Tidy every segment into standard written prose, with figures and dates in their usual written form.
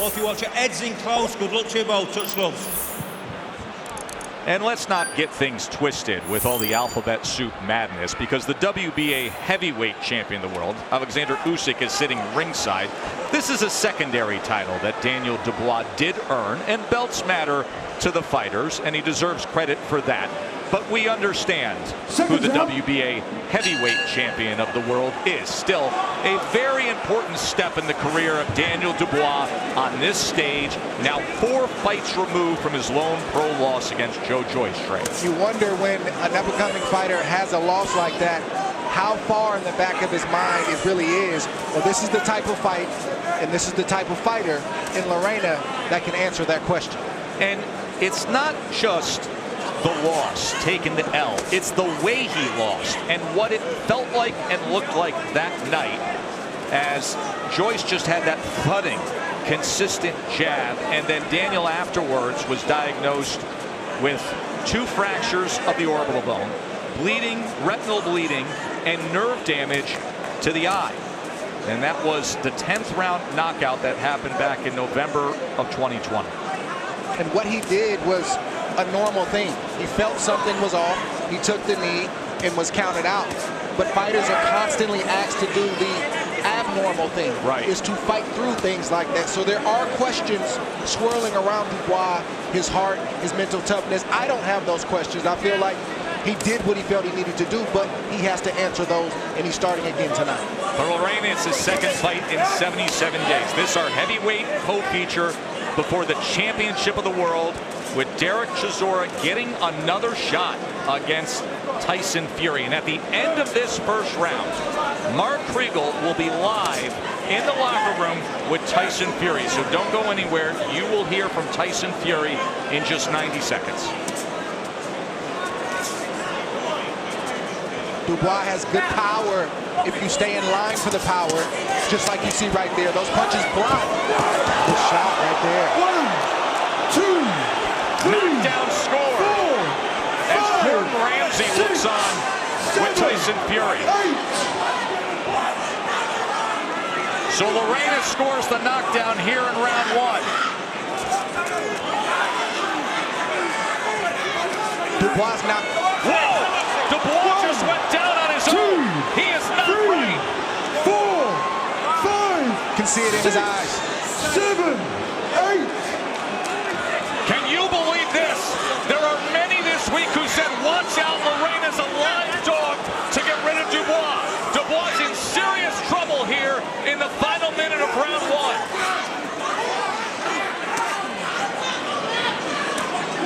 Well, if you watch your heads in close, good luck to you both. Touch gloves. And let's not get things twisted with all the alphabet soup madness, because the WBA heavyweight champion of the world, Alexander Usyk, is sitting ringside. This is a secondary title that Daniel Dubois did earn, and belts matter to the fighters, and he deserves credit for that. But we understand who the WBA heavyweight champion of the world is. Still a very important step in the career of Daniel Dubois on this stage, now 4 fights removed from his lone pro loss against Joe Joyce. Trey, you wonder when an up-and-coming fighter has a loss like that, how far in the back of his mind it really is. Well, this is the type of fight, and this is the type of fighter in Lerena that can answer that question. And it's not just the loss, taking the L. It's the way he lost and what it felt like and looked like that night, as Joyce just had that thudding, consistent jab, and then Daniel afterwards was diagnosed with 2 fractures of the orbital bone, bleeding, retinal bleeding, and nerve damage to the eye. And that was the 10th round knockout that happened back in November of 2020. And what he did was a normal thing. He felt something was off, he took the knee and was counted out. But fighters are constantly asked to do the abnormal thing, right, is to fight through things like that. So there are questions swirling around Dubois, his heart, his mental toughness. I don't have those questions. I feel like he did what he felt he needed to do, but he has to answer those, and he's starting again tonight. For Lerena, it's his 2nd fight in 77 days. This our heavyweight co-feature before the championship of the world, with Derek Chisora getting another shot against Tyson Fury. And at the end of this first round, Mark Kriegel will be live in the locker room with Tyson Fury. So don't go anywhere. You will hear from Tyson Fury in just 90 seconds. Dubois has good power if you stay in line for the power, just like you see right there. Those punches block. Good shot right there. 1, 2, 3, knockdown score 4, as 5, Jordan Ramsey 6, looks on 7, with Tyson Fury. 8. So Lerena scores the knockdown here in round 1. Dubois now. Whoa! Dubois just went down on his own. He is not 3, right. 4, 5. Can see it in his eyes. 7, 8. Can you believe this? There are many this week who said, watch out, Lerena's a live dog to get rid of Dubois. Dubois in serious trouble here in the final minute of round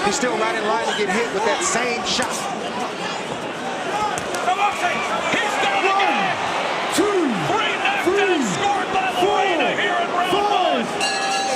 1. He's still right in line to get hit with that same shot. He's done it again. 2, 3 knockdowns scored by Lerena here in round 1.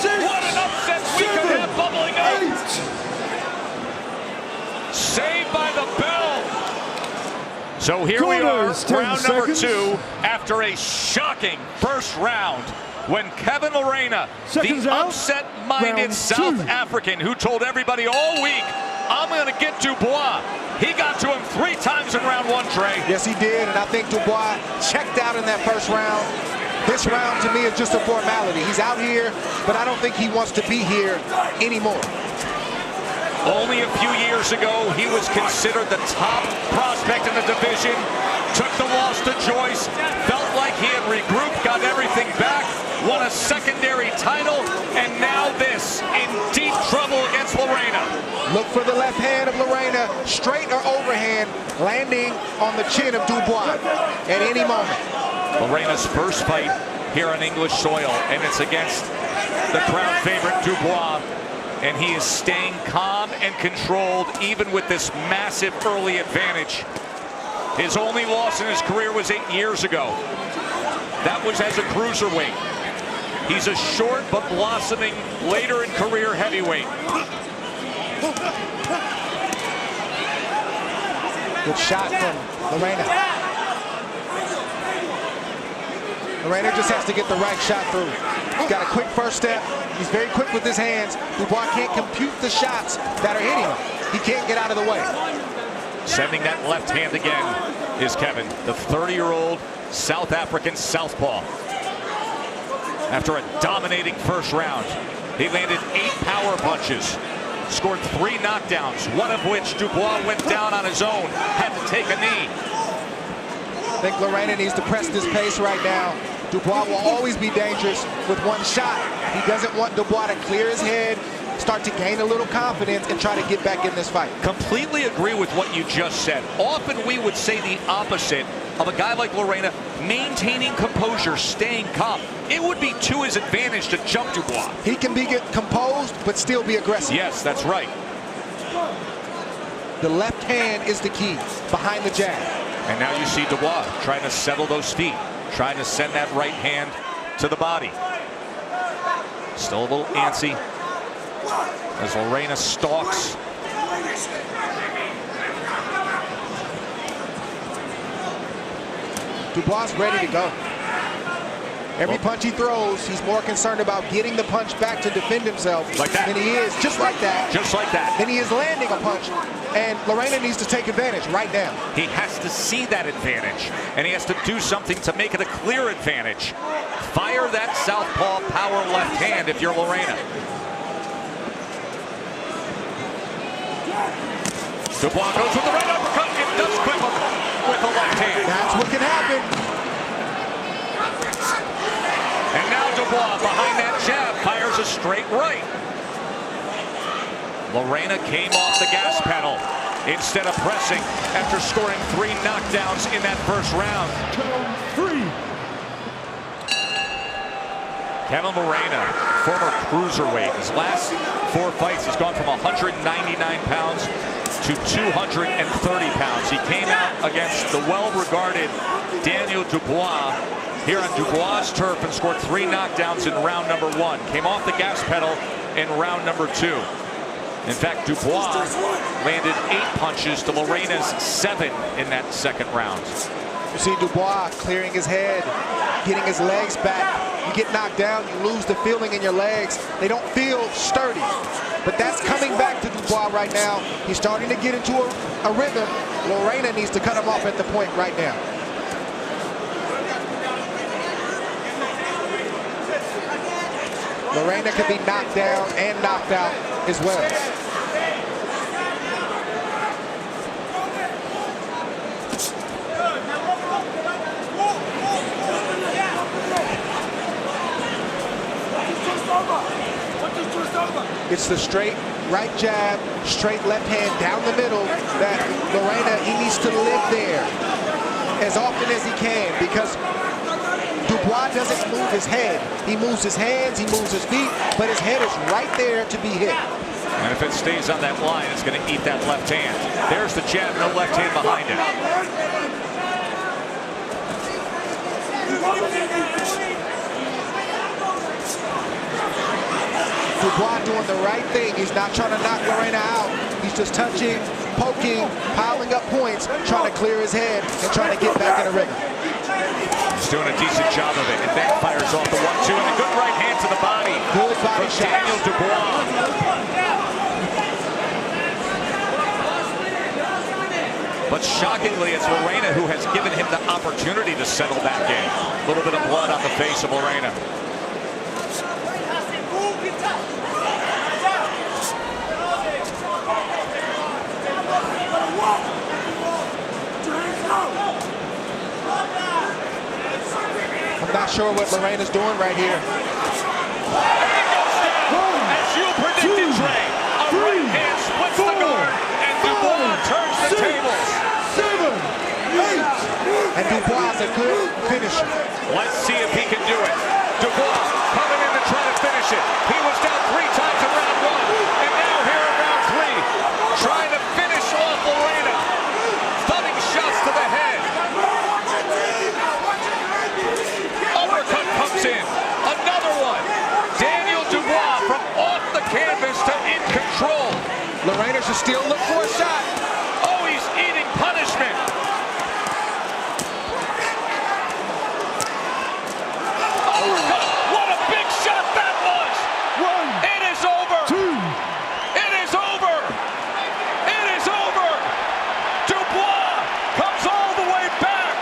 6, What an upset we could have bubbling up. 8. Saved by the bell. So here we are, round number 2, after a shocking first round, when Kevin Lerena, the upset-minded South African who told everybody all week, I'm going to get Dubois. He got to him 3 times in round 1, Trey. Yes, he did, and I think Dubois checked out in that first round. This round, to me, is just a formality. He's out here, but I don't think he wants to be here anymore. Only a few years ago, he was considered the top prospect in the division, took the loss to Joyce, felt like he had regrouped, got everything back, won a secondary title, and now this, in deep trouble against Lerena. Look for the left hand of Lerena, straight or overhand, landing on the chin of Dubois at any moment. Lerena's first fight here on English soil, and it's against the crowd favorite Dubois, and he is staying calm and controlled even with this massive early advantage. His only loss in his career was 8 years ago. That was as a cruiserweight. He's a short but blossoming later in career heavyweight. Good shot from Lerena. Lerena just has to get the right shot through. He's got a quick first step. He's very quick with his hands. Dubois can't compute the shots that are hitting him. He can't get out of the way. Sending that left hand again is Kevin, the 30-year-old South African southpaw. After a dominating first round, he landed 8 power punches, scored 3 knockdowns, one of which Dubois went down on his own, had to take a knee. I think Lerena needs to press this pace right now. Dubois will always be dangerous with one shot. He doesn't want Dubois to clear his head, start to gain a little confidence, and try to get back in this fight. Completely agree with what you just said. Often we would say the opposite of a guy like Lerena, maintaining composure, staying calm. It would be to his advantage to jump Dubois. He can be composed, but still be aggressive. Yes, that's right. The left hand is the key, behind the jab. And now you see Dubois trying to settle those feet, trying to send that right hand to the body. Still a little antsy as Lerena stalks. Dubois is ready to go. Every punch he throws, he's more concerned about getting the punch back to defend himself like that. than he is, just like that. Just like that. Than he is landing a punch. And Lerena needs to take advantage right now. He has to see that advantage, and he has to do something to make it a clear advantage. Fire that southpaw power left hand if you're Lerena. Dubois goes with the right uppercut. It does clip him with the left hand. That's what can happen. And now Dubois, behind that jab, fires a straight right. Lerena came off the gas pedal instead of pressing after scoring 3 knockdowns in that first round. Kevin Lerena, former cruiserweight. His last 4 fights, he's gone from 199 pounds to 230 pounds. He came out against the well-regarded Daniel Dubois here on Dubois' turf and scored 3 knockdowns in round number 1. Came off the gas pedal in round number 2. In fact, Dubois landed 8 punches to Lerena's 7 in that second round. You see Dubois clearing his head, getting his legs back. You get knocked down, you lose the feeling in your legs. They don't feel sturdy. But that's coming back to Dubois right now. He's starting to get into a rhythm. Lerena needs to cut him off at the point right now. Lerena could be knocked down and knocked out as well. It's the straight right jab, straight left hand down the middle that Lerena, he needs to live there as often as he can, because Dubois doesn't move his head. He moves his hands, he moves his feet, but his head is right there to be hit. And if it stays on that line, it's going to eat that left hand. There's the jab, no left hand behind it. Dubois doing the right thing. He's not trying to knock Lerena out. He's just touching, poking, piling up points, trying to clear his head and trying to get back in the ring. He's doing a decent job of it, and then fires off the 1-2 and a good right hand to the body. Good body shot. Daniel Dubois. But shockingly, it's Lerena who has given him the opportunity to settle that game. A little bit of blood on the face of Lerena. I'm not sure what Lerena's doing right here. As you predicted, Trey, a right hand splits the guard, and Dubois turns the tables. 7, 8. And Dubois is a good finisher. Let's see if he can do it. Dubois coming in to try to finish it. He was down 3 times in round 1, and now here in round 3, trying to finish off Lerena. Stunning shots to the head. Uppercut comes in. Another one. Daniel Dubois from off the canvas to in control. Lerena should still look for a shot. Oh, he's eating punishment. Uppercut. What a big shot that was. 1, It is over. 2. It is over. It is over. Dubois comes all the way back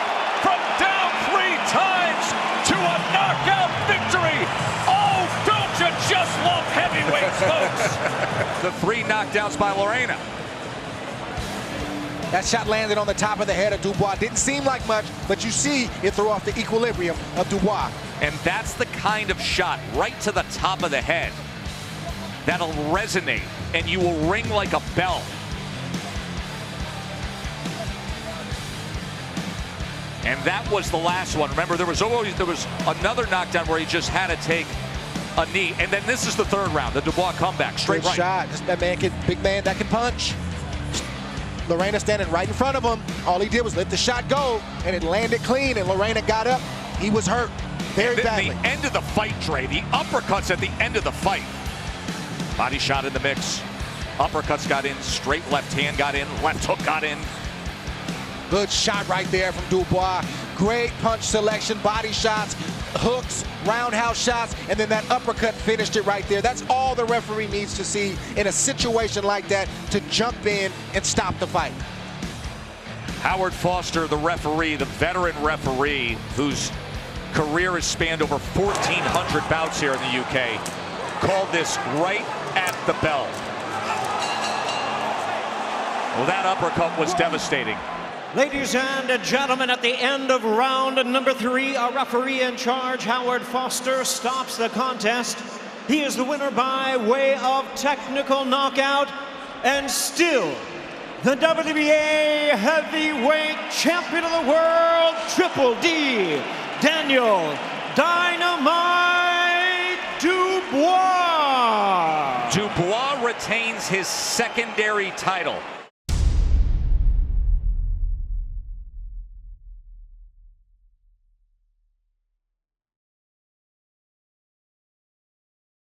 from down 3 times to a knockout victory of heavyweights, folks. The 3 knockdowns by Lerena. That shot landed on the top of the head of Dubois. Didn't seem like much, but you see it threw off the equilibrium of Dubois. And that's the kind of shot right to the top of the head that'll resonate and you will ring like a bell. And that was the last one. Remember, there was another knockdown where he just had to take a knee. And then this is the 3rd round, the Dubois comeback, straight right. Shot. That man big man that can punch. Lerena standing right in front of him. All he did was let the shot go, and it landed clean, and Lerena got up. He was hurt very badly. The end of the fight, Dre, the uppercuts at the end of the fight. Body shot in the mix. Uppercuts got in, straight left hand got in, left hook got in. Good shot right there from Dubois. Great punch selection, body shots, hooks, roundhouse shots, and then that uppercut finished it right there. That's all the referee needs to see in a situation like that to jump in and stop the fight. Howard Foster, the referee, the veteran referee, whose career has spanned over 1,400 bouts here in the UK, called this right at the bell. Well, that uppercut was devastating. Ladies and gentlemen, at the end of round number 3, our referee in charge, Howard Foster, stops the contest. He is the winner by way of technical knockout, and still the WBA heavyweight champion of the world, Triple D, Daniel Dynamite Dubois. Dubois retains his secondary title.